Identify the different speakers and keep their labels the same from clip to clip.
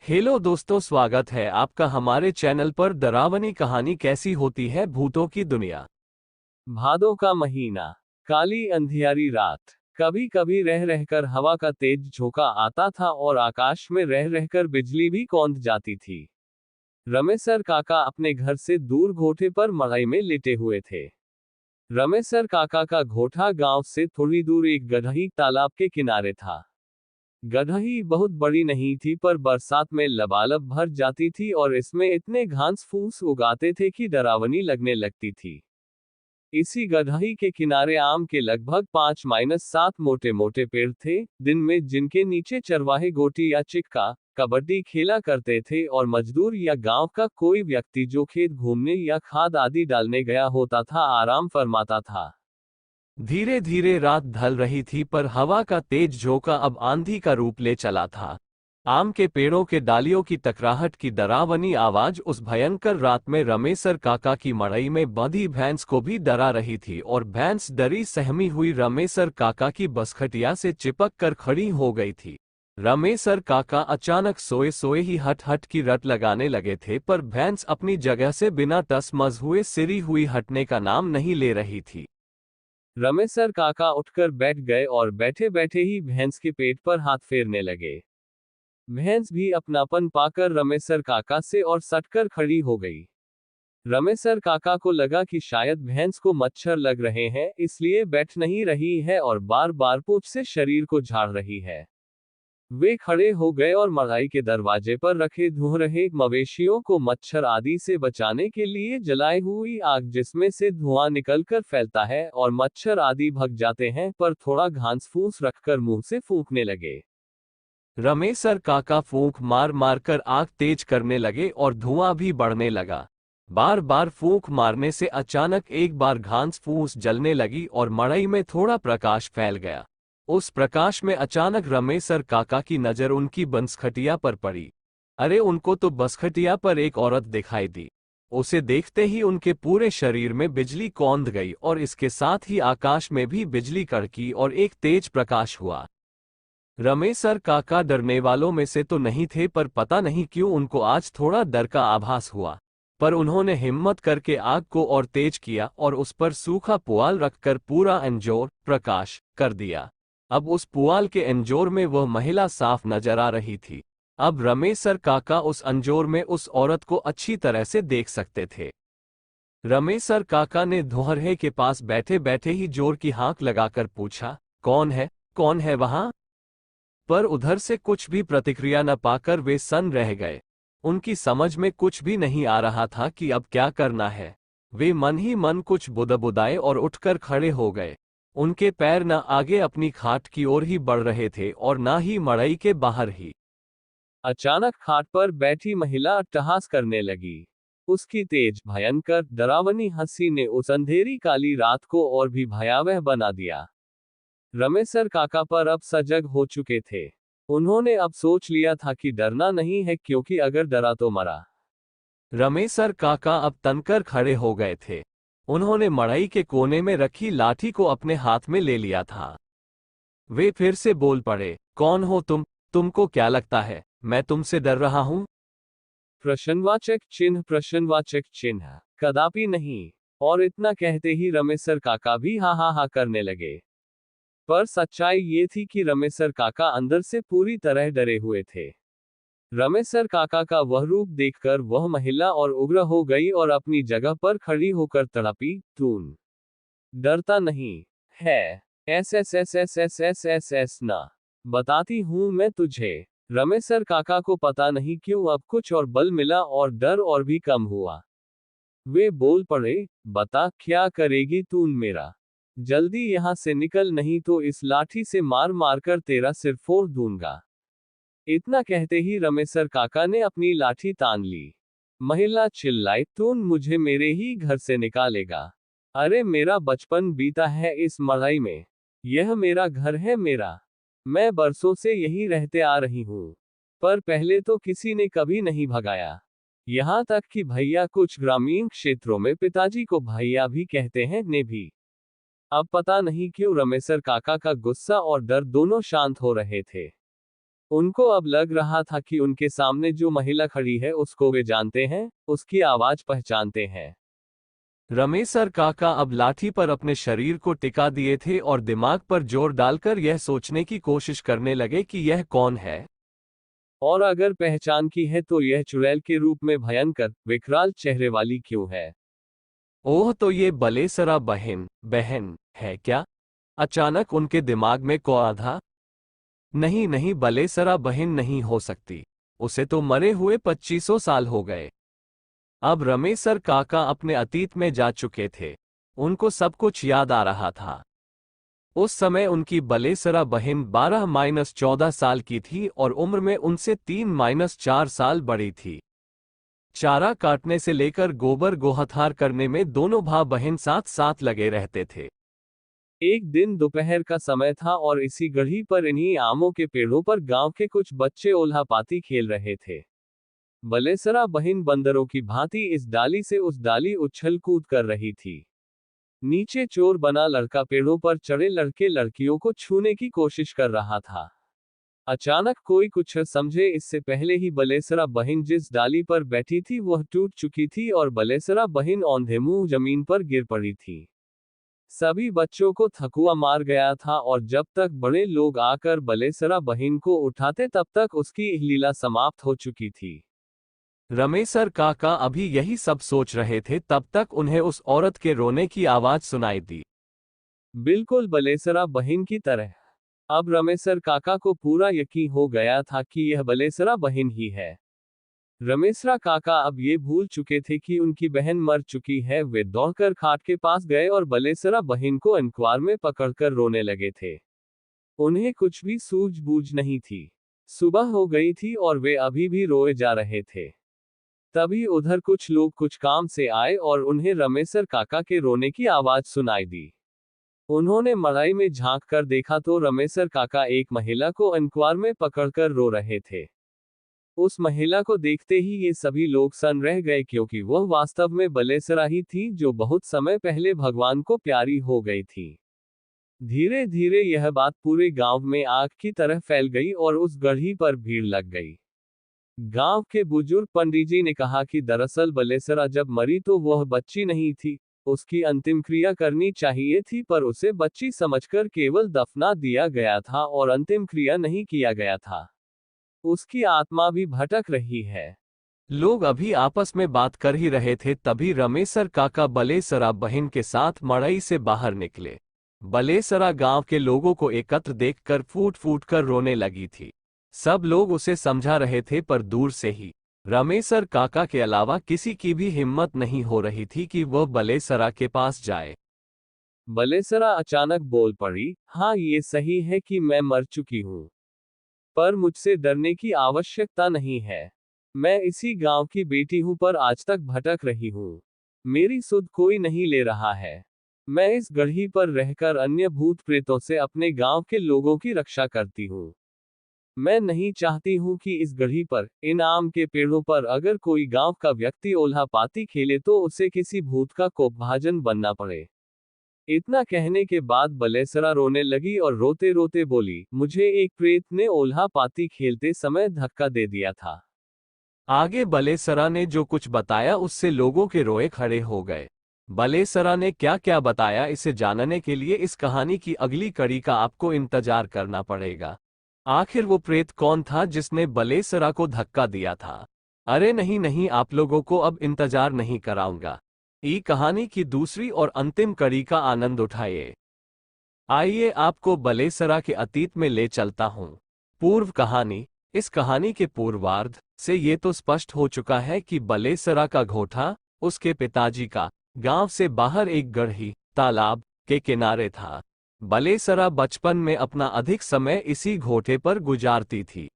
Speaker 1: Hello दोस्तों, स्वागत है आपका हमारे चैनल पर। डरावनी कहानी कैसी होती है भूतों की दुनिया। भादों का महीना, काली अंधियारी रात। कभी कभी रह रहकर हवा का तेज झोंका आता था और आकाश में रह रहकर बिजली भी कौंध जाती थी। रमेसर काका अपने घर से दूर घोटे पर मड़ई में लेटे हुए थे। रमेसर काका का घोटा गांव से थोड़ी दूर एक गढ़ही तालाब के किनारे था। गढ़ही बहुत बड़ी नहीं थी, पर बरसात में लबालब भर जाती थी और इसमें इतने घास फूस उगाते थे कि डरावनी लगने लगती थी। इसी गढ़ही के किनारे आम के लगभग 5-7 मोटे मोटे पेड़ थे, दिन में जिनके नीचे चरवाहे गोटी या चिक्का कबड्डी खेला करते थे और मजदूर या गांव का कोई व्यक्ति जो खेत घूमने या खाद आदि डालने गया होता था आराम फरमाता था। धीरे धीरे रात ढल रही थी, पर हवा का तेज झोंका अब आंधी का रूप ले चला था। आम के पेड़ों के डालियों की टकराहट की डरावनी आवाज उस भयंकर रात में रमेसर काका की मड़ई में बंधी भैंस को भी डरा रही थी, और भैंस डरी सहमी हुई रमेसर काका की बसखटिया से चिपक कर खड़ी हो गई थी। रमेसर काका अचानक सोए सोए ही हट हट की रट लगाने लगे थे, पर भैंस अपनी जगह से बिना टस मस हुए सिरी हुई हटने का नाम नहीं ले रही थी। रमेसर काका उठकर बैठ गए और बैठे बैठे ही भैंस के पेट पर हाथ फेरने लगे। भैंस भी अपनापन पाकर रमेसर काका से और सटकर खड़ी हो गई। रमेसर काका को लगा कि शायद भैंस को मच्छर लग रहे हैं, इसलिए बैठ नहीं रही है और बार बार पूंछ से शरीर को झाड़ रही है। वे खड़े हो गए और मड़ाई के दरवाजे पर रखे धुह रहे मवेशियों को मच्छर आदि से बचाने के लिए जलाई हुई आग जिसमें से धुआं निकलकर फैलता है और मच्छर आदि भग जाते हैं, पर थोड़ा घास फूस रखकर मुंह से फूंकने लगे। रमेसर काका फूंक मार मार कर आग तेज करने लगे और धुआं भी बढ़ने लगा। बार बार फूंक मारने से अचानक एक बार घास फूस जलने लगी और मड़ई में थोड़ा प्रकाश फैल गया। उस प्रकाश में अचानक रमेसर काका की नजर उनकी बंसखटिया पर पड़ी। अरे, उनको तो बसखटिया पर एक औरत दिखाई दी। उसे देखते ही उनके पूरे शरीर में बिजली कौंध गई और इसके साथ ही आकाश में भी बिजली कड़की और एक तेज प्रकाश हुआ। रमेसर काका डरने वालों में से तो नहीं थे, पर पता नहीं क्यों उनको आज थोड़ा डर का आभास हुआ। पर उन्होंने हिम्मत करके आग को और तेज किया और उस पर सूखा पुआल रखकर पूरा अंजोर प्रकाश कर दिया। अब उस पुआल के अंजोर में वह महिला साफ नजर आ रही थी। अब रमेसर काका उस अंजोर में उस औरत को अच्छी तरह से देख सकते थे। रमेसर काका ने धोहरे के पास बैठे बैठे ही जोर की हाँक लगाकर पूछा, कौन है वहां? पर उधर से कुछ भी प्रतिक्रिया न पाकर वे सन्न रह गए। उनकी समझ में कुछ भी नहीं आ रहा था कि अब क्या करना है। वे मन ही मन कुछ बुदबुदाए और उठकर खड़े हो गए। उनके पैर न आगे अपनी खाट की ओर ही बढ़ रहे थे और न ही मड़ई के बाहर ही। अचानक खाट पर बैठी महिला अट्टहास करने लगी। उसकी तेज भयंकर डरावनी हंसी ने उस अंधेरी काली रात को और भी भयावह बना दिया। रमेसर काका पर अब सजग हो चुके थे। उन्होंने अब सोच लिया था कि डरना नहीं है, क्योंकि अगर डरा तो मरा। रमेसर काका अब तनकर खड़े हो गए थे। उन्होंने मड़ई के कोने में रखी लाठी को अपने हाथ में ले लिया था। वे फिर से बोल पड़े, कौन हो तुम? तुमको क्या लगता है मैं तुमसे डर रहा हूं? प्रश्नवाचक चिन्ह कदापि नहीं। और इतना कहते ही रमेसर काका भी हा करने लगे। पर सच्चाई ये थी कि रमेसर काका अंदर से पूरी तरह डरे हुए थे। रमेसर काका का वह रूप देखकर वह महिला और उग्र हो गई और अपनी जगह पर खड़ी होकर तड़पी, तून डरता नहीं है? एस ना, बताती हूं मैं तुझे। रमेसर काका को पता नहीं क्यों अब कुछ और बल मिला और डर और भी कम हुआ। वे बोल पड़े, बता क्या करेगी तून मेरा? जल्दी यहां से निकल, नहीं तो इस लाठी से मार मार कर तेरा सिर फोड़ दूंगा। इतना कहते ही रमेसर काका ने अपनी लाठी तान ली। महिला चिल्लाई, तून मुझे मेरे ही घर से निकालेगा? अरे, मेरा बचपन बीता है इस मड़ई में। यह मेरा घर है, मेरा। मैं बरसों से यही रहते आ रही हूं। पर पहले तो किसी ने कभी नहीं भगाया। यहां तक कि भैया, कुछ ग्रामीण क्षेत्रों में पिताजी को भैया भी कहते हैं, ने भी। अब पता नहीं क्यों रमेसर काका का गुस्सा और डर दोनों शांत हो रहे थे। उनको अब लग रहा था कि उनके सामने जो महिला खड़ी है उसको वे जानते हैं, उसकी आवाज पहचानते हैं। रमेसर काका अब लाठी पर अपने शरीर को टिका दिए थे और दिमाग पर जोर डालकर यह सोचने की कोशिश करने लगे कि यह कौन है, और अगर पहचान की है तो यह चुड़ैल के रूप में भयंकर विकराल चेहरे वाली क्यों है। ओह, तो ये बलेसरा बहन बहन है क्या? अचानक उनके दिमाग में को आधा। नहीं नहीं, बलेसरा बहन नहीं हो सकती, उसे तो मरे हुए 2500 साल हो गए। अब रमेसर काका अपने अतीत में जा चुके थे, उनको सब कुछ याद आ रहा था। उस समय उनकी बलेसरा बहन 12-14 साल की थी और उम्र में उनसे 3-4 साल बड़ी थी। चारा काटने से लेकर गोबर गोहथार करने में दोनों भाई बहन साथ साथ लगे रहते थे। एक दिन दोपहर का समय था और इसी गढ़ी पर इन्हीं आमों के पेड़ों पर गांव के कुछ बच्चे ओल्हा-पाती खेल रहे थे। बलेसरा बहन बंदरों की भांति इस डाली से उस डाली उछल कूद कर रही थी। नीचे चोर बना लड़का पेड़ों पर चढ़े लड़के लड़कियों को छूने की कोशिश कर रहा था। अचानक कोई कुछ समझे इससे पहले ही बलेसरा बहन जिस डाली पर बैठी थी वह टूट चुकी थी और बलेसरा बहन औंधे मुंह जमीन पर गिर पड़ी थी। सभी बच्चों को थकुआ मार गया था और जब तक बड़े लोग आकर बलेसरा बहन को उठाते तब तक उसकी लीला समाप्त हो चुकी थी। रमेसर काका अभी यही सब सोच रहे थे तब तक उन्हें उस औरत के रोने की आवाज सुनाई दी, बिल्कुल बलेसरा बहन की तरह। अब रमेसर काका को पूरा यकीन हो गया था कि यह बलेसरा बहन ही है। रमेसरा काका अब ये भूल चुके थे कि उनकी बहन मर चुकी है। वे दौड़कर खाट के पास गए और बलेसरा बहन को अंकवार में पकड़कर रोने लगे थे। उन्हें कुछ भी सूझबूझ नहीं थी। सुबह हो गई थी और वे अभी भी रोए जा रहे थे। तभी उधर कुछ लोग कुछ काम से आए और उन्हें रमेसर काका के रोने की आवाज सुनाई दी। उन्होंने मड़ाई में झांक कर देखा तो रमेसर काका एक महिला को अंकवार में पकड़कर रो रहे थे। उस महिला को देखते ही ये सभी लोग सन रह गए क्योंकि वह वास्तव में बलेसरा ही थी जो बहुत समय पहले भगवान को प्यारी हो गई थी। धीरे धीरे यह बात पूरे गांव में आग की तरह फैल गई और उस गढ़ी पर भीड़ लग गई। गांव के बुजुर्ग पंडित जी ने कहा कि दरअसल बलेसरा जब मरी तो वह बच्ची नहीं थी, उसकी अंतिम क्रिया करनी चाहिए थी पर उसे बच्ची समझकर केवल दफना दिया गया था और अंतिम क्रिया नहीं किया गया था। उसकी आत्मा भी भटक रही है। लोग अभी आपस में बात कर ही रहे थे तभी रमेसर काका बलेसरा बहन के साथ मड़ई से बाहर निकले। बलेसरा गांव के लोगों को एकत्र देखकर फूट फूट कर रोने लगी थी। सब लोग उसे समझा रहे थे पर दूर से ही। रमेसर काका के अलावा किसी की भी हिम्मत नहीं हो रही थी कि वह बलेसरा के पास जाए। बलेसरा अचानक बोल पड़ी, हाँ ये सही है कि मैं मर चुकी हूँ, पर मुझसे डरने की आवश्यकता नहीं है। मैं इसी गांव की बेटी हूँ पर आज तक भटक रही हूँ। मेरी सुध कोई नहीं ले रहा है। मैं इस गढ़ी पर रहकर अन्य भूत प्रेतों से अपने गांव के लोगों की रक्षा करती हूँ। मैं नहीं चाहती हूँ कि इस गढ़ी पर, इन आम के पेड़ों पर अगर कोई गांव का व्यक्ति ओल्हा पाती खेले तो उसे किसी भूत का कोपभाजन बनना पड़े। इतना कहने के बाद बलेसरा रोने लगी और रोते रोते बोली, मुझे एक प्रेत ने ओल्हा पाती खेलते समय धक्का दे दिया था। आगे बलेसरा ने जो कुछ बताया उससे लोगों के रोए खड़े हो गए। बलेसरा ने क्या क्या बताया इसे जानने के लिए इस कहानी की अगली कड़ी का आपको इंतजार करना पड़ेगा। आखिर वो प्रेत कौन था जिसने बलेसरा को धक्का दिया था? अरे नहीं नहीं, आप लोगों को अब इंतजार नहीं कराऊंगा। ई कहानी की दूसरी और अंतिम कड़ी का आनंद उठाइए। आइए आपको बलेसरा के अतीत में ले चलता हूं। पूर्व कहानी। इस कहानी के पूर्वार्ध से ये तो स्पष्ट हो चुका है कि बलेसरा का घोटा उसके पिताजी का गांव से बाहर एक गढ़ी तालाब के किनारे था। बलेसरा बचपन में अपना अधिक समय इसी घोटे पर गुजारती थी।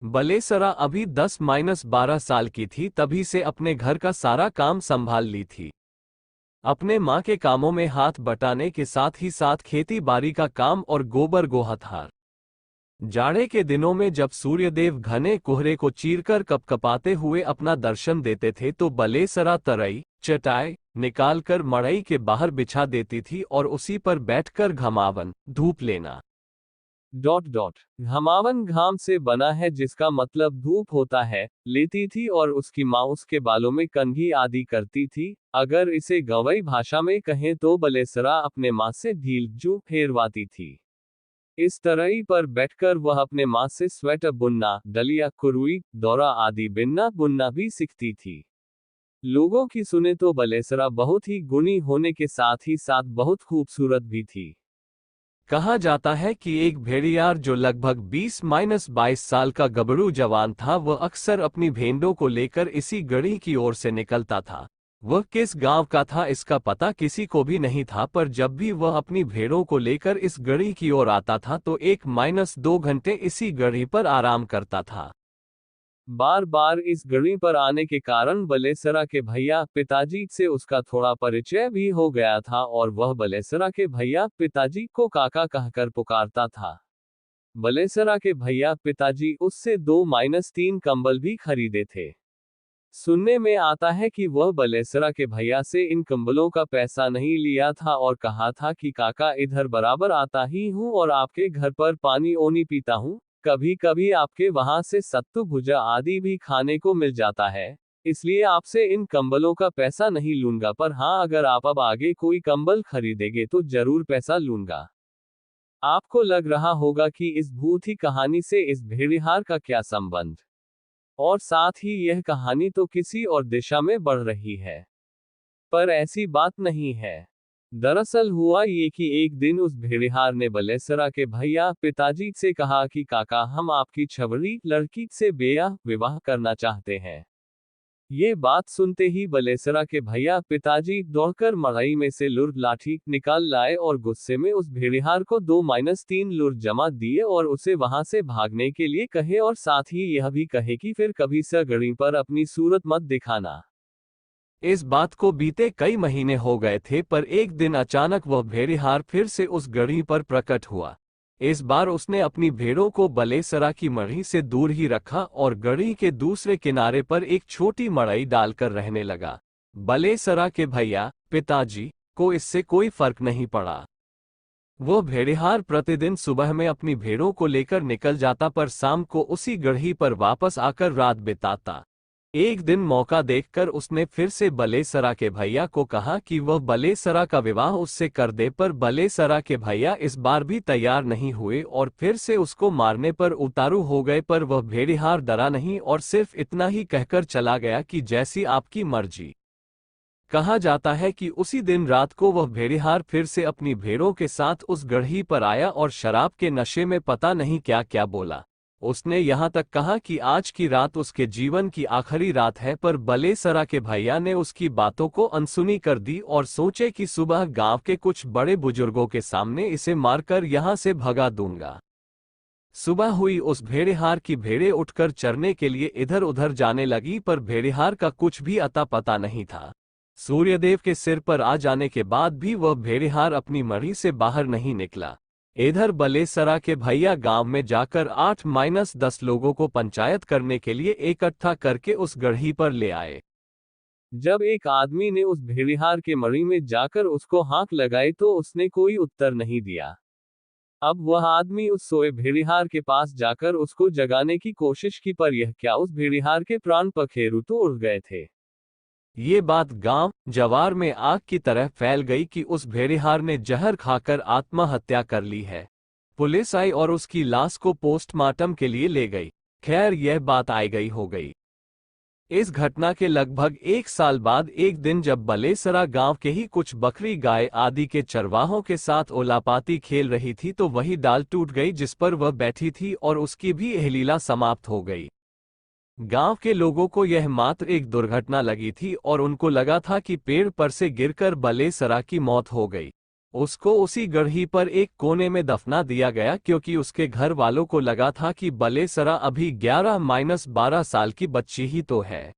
Speaker 1: बलेसरा अभी 10-12 साल की थी तभी से अपने घर का सारा काम संभाल ली थी। अपने माँ के कामों में हाथ बटाने के साथ ही साथ खेती बाड़ी का काम और गोबर गोहथार। जाड़े के दिनों में जब सूर्यदेव घने कोहरे को चीरकर कपकपाते हुए अपना दर्शन देते थे तो बलेसरा तरई चटाई निकालकर मड़ई के बाहर बिछा देती थी और उसी पर बैठकर घमावन धूप लेना। घमावन घाम से बना है जिसका मतलब धूप होता है, लेती थी और उसकी माँ उसके बालों में कंघी आदि करती थी। अगर इसे गवई भाषा में कहें तो बलेसरा अपने माँ से ढील जू फेरवाती थी। इस तरई पर बैठकर वह अपने माँ से स्वेटर बुनना, डलिया, कुरुई, दौरा आदि बिनना बुनना भी सीखती थी। लोगों की सुने तो बलेसरा बहुत ही गुणी होने के साथ ही साथ बहुत खूबसूरत भी थी। कहा जाता है कि एक भेड़ियार जो लगभग 20-22 साल का गबरू जवान था, वह अक्सर अपनी भेंड़ों को लेकर इसी गढ़ी की ओर से निकलता था। वह किस गांव का था इसका पता किसी को भी नहीं था, पर जब भी वह अपनी भेड़ों को लेकर इस गढ़ी की ओर आता था तो 1-2 घंटे इसी गढ़ी पर आराम करता था। बार बार इस गढ़ी पर आने के कारण बलेसरा के भैया पिताजी से उसका थोड़ा परिचय भी हो गया था और वह बलेसरा के भैया पिताजी को काका कहकर पुकारता था। बलेसरा के भैया पिताजी उससे 2-3 कंबल भी खरीदे थे। सुनने में आता है कि वह बलेसरा के भैया से इन कंबलों का पैसा नहीं लिया था और कहा था कि काका इधर बराबर आता ही हूँ और आपके घर पर पानी ओनी पीता हूँ, कभी कभी आपके वहां से सत्तू भुजा आदि भी खाने को मिल जाता है, इसलिए आपसे इन कंबलों का पैसा नहीं लूंगा, पर हाँ अगर आप अब आगे कोई कंबल खरीदेंगे तो जरूर पैसा लूंगा। आपको लग रहा होगा कि इस भूत कहानी से इस भेड़िहार का क्या संबंध, और साथ ही यह कहानी तो किसी और दिशा में बढ़ रही है, पर ऐसी बात नहीं है। दरअसल हुआ ये कि एक दिन उस भेड़िहार ने बलेसरा के भैया पिताजी से कहा कि काका हम आपकी छबड़ी लड़की से बेयाह विवाह करना चाहते हैं। ये बात सुनते ही बलेसरा के भैया पिताजी दौड़कर मड़ई में से लुर लाठी निकाल लाए और गुस्से में उस भेड़िहार को 2-3 लुर जमा दिए और उसे वहां से भागने के लिए कहे और साथ ही यह भी कहे कि फिर कभी स गढ़ी पर अपनी सूरत मत दिखाना। इस बात को बीते कई महीने हो गए थे, पर एक दिन अचानक वह भेड़िहार फिर से उस गढ़ी पर प्रकट हुआ। इस बार उसने अपनी भेड़ों को बलेसरा की मड़ई से दूर ही रखा और गढ़ी के दूसरे किनारे पर एक छोटी मड़ई डालकर रहने लगा। बलेसरा के भैया पिताजी को इससे कोई फर्क नहीं पड़ा। वह भेड़िहार प्रतिदिन सुबह में अपनी भेड़ों को लेकर निकल जाता, पर शाम को उसी गढ़ी पर वापस आकर रात बिताता। एक दिन मौका देखकर उसने फिर से बलेसरा के भैया को कहा कि वह बलेसरा का विवाह उससे कर दे, पर बलेसरा के भैया इस बार भी तैयार नहीं हुए और फिर से उसको मारने पर उतारू हो गए, पर वह भेड़िहार डरा नहीं और सिर्फ इतना ही कहकर चला गया कि जैसी आपकी मर्जी। कहा जाता है कि उसी दिन रात को वह भेड़िहार फिर से अपनी भेड़ों के साथ उस गढ़ी पर आया और शराब के नशे में पता नहीं क्या क्या बोला। उसने यहाँ तक कहा कि आज की रात उसके जीवन की आखिरी रात है, पर बलेसरा के भैया ने उसकी बातों को अनसुनी कर दी और सोचे कि सुबह गांव के कुछ बड़े बुजुर्गों के सामने इसे मारकर यहाँ से भगा दूंगा। सुबह हुई, उस भेड़िहार की भेड़ें उठकर चरने के लिए इधर उधर जाने लगी, पर भेड़िहार का कुछ भी अता पता नहीं था। सूर्यदेव के सिर पर आ जाने के बाद भी वह भेड़िहार अपनी मढ़ी से बाहर नहीं निकला। इधर बलेसरा के भैया गांव में जाकर 8-10 लोगों को पंचायत करने के लिए इकट्ठा करके उस गढ़ी पर ले आए। जब एक आदमी ने उस भेड़िहार के मढ़ी में जाकर उसको हाँक लगाई तो उसने कोई उत्तर नहीं दिया। अब वह आदमी उस सोए भेड़िहार के पास जाकर उसको जगाने की कोशिश की, पर यह क्या, उस भेड़िहार के प्राण पखेरु तो उड़ गए थे। ये बात गांव जवार में आग की तरह फैल गई कि उस भेड़िहार ने जहर खाकर आत्महत्या कर ली है। पुलिस आई और उसकी लाश को पोस्टमार्टम के लिए ले गई। खैर यह बात आई गई हो गई। इस घटना के लगभग 1 साल बाद एक दिन जब बलेसरा गांव के ही कुछ बकरी गाय आदि के चरवाहों के साथ ओलापाती खेल रही थी तो वही डाल टूट गई जिस पर वह बैठी थी और उसकी भी यह लीला समाप्त हो गई। गांव के लोगों को यह मात्र एक दुर्घटना लगी थी और उनको लगा था कि पेड़ पर से गिरकर बलेसरा की मौत हो गई। उसको उसी गढ़ी पर एक कोने में दफना दिया गया क्योंकि उसके घर वालों को लगा था कि बलेसरा अभी 11-12 साल की बच्ची ही तो है।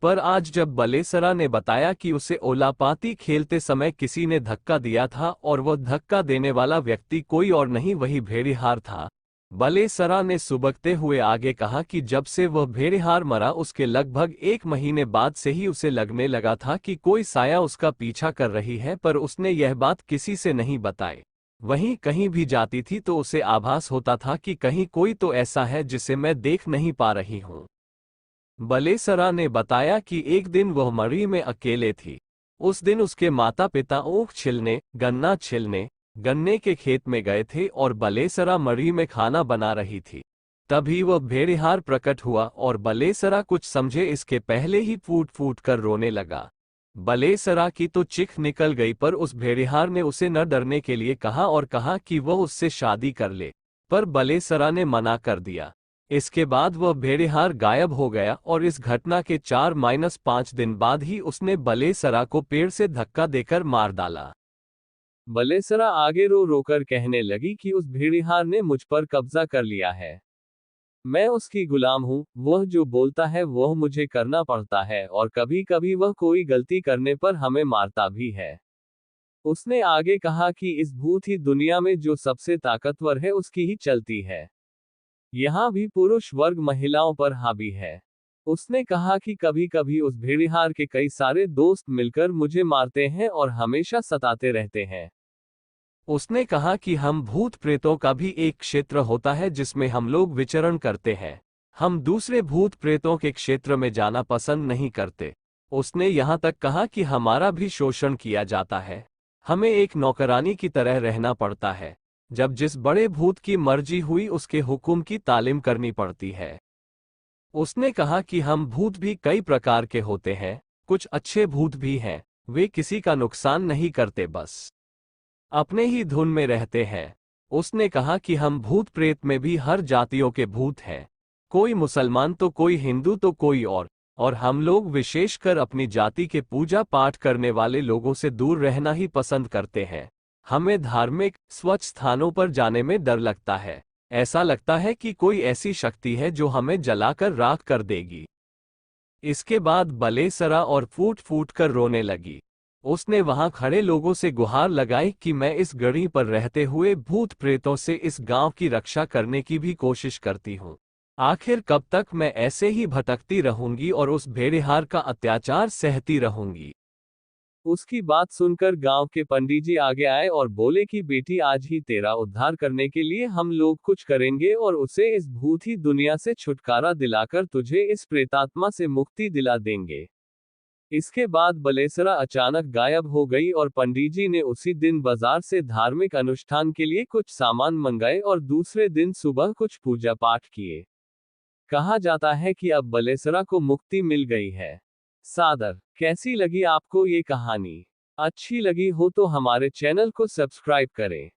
Speaker 1: पर आज जब बलेसरा ने बताया कि उसे ओलापाती खेलते समय किसी ने धक्का दिया था और वह धक्का देने वाला व्यक्ति कोई और नहीं वही भेड़िहार था, बलेसरा ने सुबकते हुए आगे कहा कि जब से वह भेड़िहार मरा उसके लगभग 1 महीने बाद से ही उसे लगने लगा था कि कोई साया उसका पीछा कर रही है, पर उसने यह बात किसी से नहीं बताई। वहीं कहीं भी जाती थी तो उसे आभास होता था कि कहीं कोई तो ऐसा है जिसे मैं देख नहीं पा रही हूं। बलेसरा ने बताया कि एक दिन वह मरी में अकेले थी। उस दिन उसके माता पिता ऊख छिलने, गन्ना छिलने, गन्ने के खेत में गए थे और बलेसरा मरी में खाना बना रही थी। तभी वह भेड़िहार प्रकट हुआ और बलेसरा कुछ समझे इसके पहले ही फूट फूट कर रोने लगा। बलेसरा की तो चिख निकल गई, पर उस भेड़िहार ने उसे न डरने के लिए कहा और कहा कि वह उससे शादी कर ले, पर बलेसरा ने मना कर दिया। इसके बाद वह भेड़िहार गायब हो गया और इस घटना के 4-5 दिन बाद ही उसने बलेसरा को पेड़ से धक्का देकर मार डाला। बलेसरा आगे रो रोकर कहने लगी कि उस भेड़िहार ने मुझ पर कब्जा कर लिया है। मैं उसकी गुलाम हूँ, वह जो बोलता है वह मुझे करना पड़ता है और कभी कभी वह कोई गलती करने पर हमें मारता भी है। उसने आगे कहा कि इस भूत ही दुनिया में जो सबसे ताकतवर है उसकी ही चलती है। यहाँ भी पुरुष वर्ग महिलाओं पर हावी है। उसने कहा कि कभी कभी उस भेड़िहार के कई सारे दोस्त मिलकर मुझे मारते हैं और हमेशा सताते रहते हैं। उसने कहा कि हम भूत प्रेतों का भी एक क्षेत्र होता है जिसमें हम लोग विचरण करते हैं। हम दूसरे भूत प्रेतों के क्षेत्र में जाना पसंद नहीं करते। उसने यहाँ तक कहा कि हमारा भी शोषण किया जाता है। हमें एक नौकरानी की तरह रहना पड़ता है। जब जिस बड़े भूत की मर्जी हुई उसके हुक्म की तालीम करनी पड़ती है। उसने कहा कि हम भूत भी कई प्रकार के होते हैं। कुछ अच्छे भूत भी हैं, वे किसी का नुकसान नहीं करते, बस अपने ही धुन में रहते हैं। उसने कहा कि हम भूत प्रेत में भी हर जातियों के भूत हैं। कोई मुसलमान तो कोई हिंदू तो कोई और हम लोग विशेषकर अपनी जाति के पूजा पाठ करने वाले लोगों से दूर रहना ही पसंद करते हैं। हमें धार्मिक स्वच्छ स्थानों पर जाने में डर लगता है। ऐसा लगता है कि कोई ऐसी शक्ति है जो हमें जलाकर राख कर देगी। इसके बाद बलेसरा और फूट फूट कर रोने लगी। उसने वहां खड़े लोगों से गुहार लगाई कि मैं इस गढ़ी पर रहते हुए भूत प्रेतों से इस गांव की रक्षा करने की भी कोशिश करती हूँ। आखिर कब तक मैं ऐसे ही भटकती रहूंगी और उस भेड़िहार का अत्याचार सहती रहूंगी। उसकी बात सुनकर गांव के पंडित जी आगे आए और बोले कि बेटी, आज ही तेरा उद्धार करने के लिए हम लोग कुछ करेंगे और उसे इस भूत ही दुनिया से छुटकारा दिलाकर तुझे इस प्रेतात्मा से मुक्ति दिला देंगे। इसके बाद बलेसरा अचानक गायब हो गई और पंडित जी ने उसी दिन बाजार से धार्मिक अनुष्ठान के लिए कुछ सामान मंगाए और दूसरे दिन सुबह कुछ पूजा पाठ किए। कहा जाता है कि अब बलेसरा को मुक्ति मिल गई है। सादर, कैसी लगी आपको ये कहानी? अच्छी लगी हो तो हमारे चैनल को सब्सक्राइब करें।